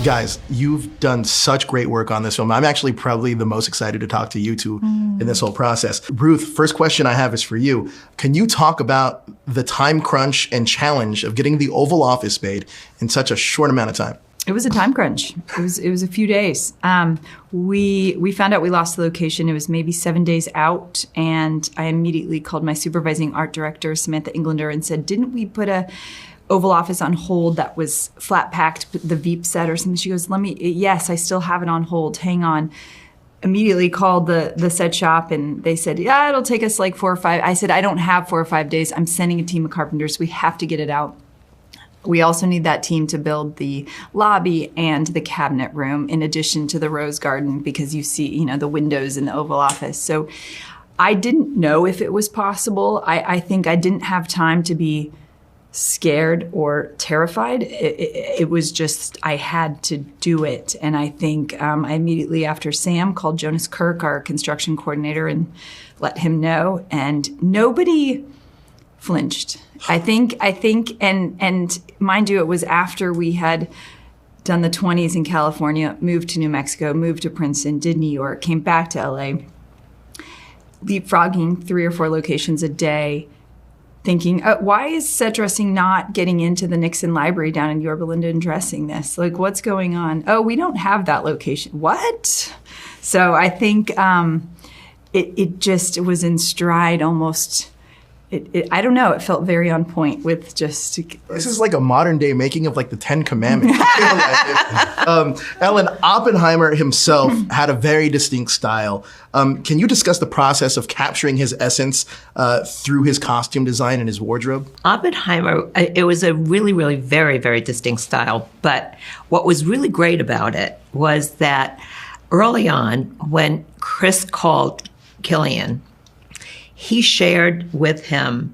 Guys, you've done such great work on this film. I'm actually probably the most excited to talk to you two in this whole process. Ruth, first question I have is for you. Can you talk about the time crunch and challenge of getting the Oval Office made in such a short amount of time? It was a time crunch. It was a few days. We found out we lost the location. It was maybe 7 days out, and I immediately called my supervising art director, Samantha Englander, and said, "Didn't we put a Oval Office on hold that was flat packed, the Veep set or something?" She goes, "Yes, I still have it on hold. Hang on." Immediately called the set shop, and they said, "Yeah, it'll take us like 4 or 5." I said, "I don't have 4 or 5 days. I'm sending a team of carpenters. We have to get it out." We also need that team to build the lobby and the cabinet room in addition to the rose garden, because you see, the windows in the Oval Office. So I didn't know if it was possible. I think I didn't have time to be scared or terrified. It was just, I had to do it. And I think I immediately after Sam called Jonas Kirk, our construction coordinator, and let him know. And nobody flinched. I think, and mind you, it was after we had done the 20s in California, moved to New Mexico, moved to Princeton, did New York, came back to LA, leapfrogging 3 or 4 locations a day, thinking, why is set dressing not getting into the Nixon Library down in Yorba Linda and dressing this? Like, what's going on? Oh, we don't have that location. What? So I think it was in stride almost. I don't know. It felt very on point with just. This is like a modern day making of like the 10 Commandments. Ellen, Oppenheimer himself had a very distinct style. Can you discuss the process of capturing his essence through his costume design and his wardrobe? Oppenheimer, it was a really, really very, very distinct style. But what was really great about it was that early on, when Chris called Cillian, he shared with him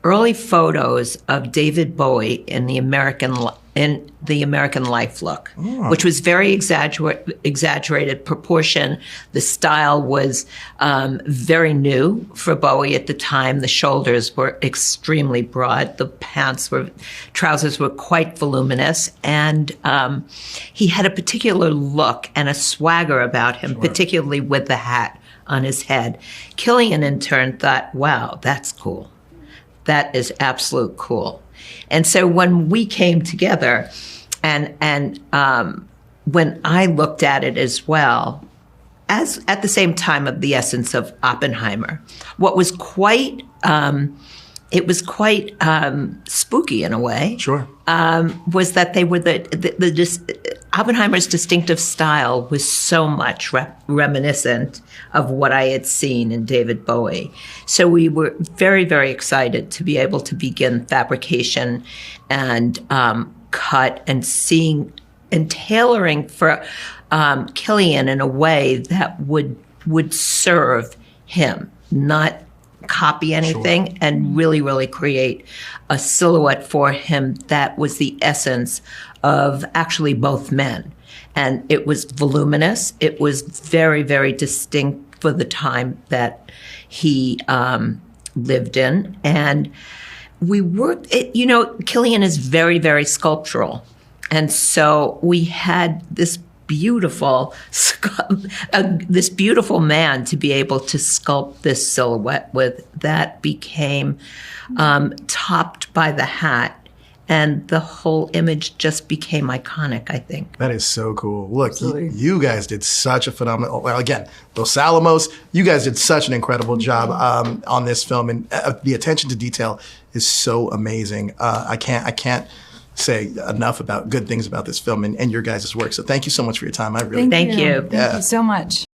early photos of David Bowie in the American Life look, which was very exaggerated proportion. The style was very new for Bowie at the time. The shoulders were extremely broad. The trousers were quite voluminous, and he had a particular look and a swagger about him, particularly with the hat on his head. Cillian, in turn, thought, wow, that's cool. That is absolute cool. And so when we came together and when I looked at it as well, as at the same time of the essence of Oppenheimer, what was quite, it was quite spooky in a way. Sure. Was that they were Oppenheimer's distinctive style was so much reminiscent of what I had seen in David Bowie. So we were very, very excited to be able to begin fabrication and cut and seeing and tailoring for Cillian in a way that would serve him, not copy anything, and really, really create a silhouette for him that was the essence of actually both men. And it was voluminous. It was very, very distinct for the time that he lived in. And we worked, Cillian is very, very sculptural. And so we had this beautiful man to be able to sculpt this silhouette with, that became topped by the hat, and the whole image just became iconic, I think. That is so cool. Look, you guys did such a phenomenal, well, again, Los Alamos, you guys did such an incredible job on this film, and the attention to detail is so amazing. I can't say enough about good things about this film and your guys' work. So thank you so much for your time. Thank you. Thank you so much.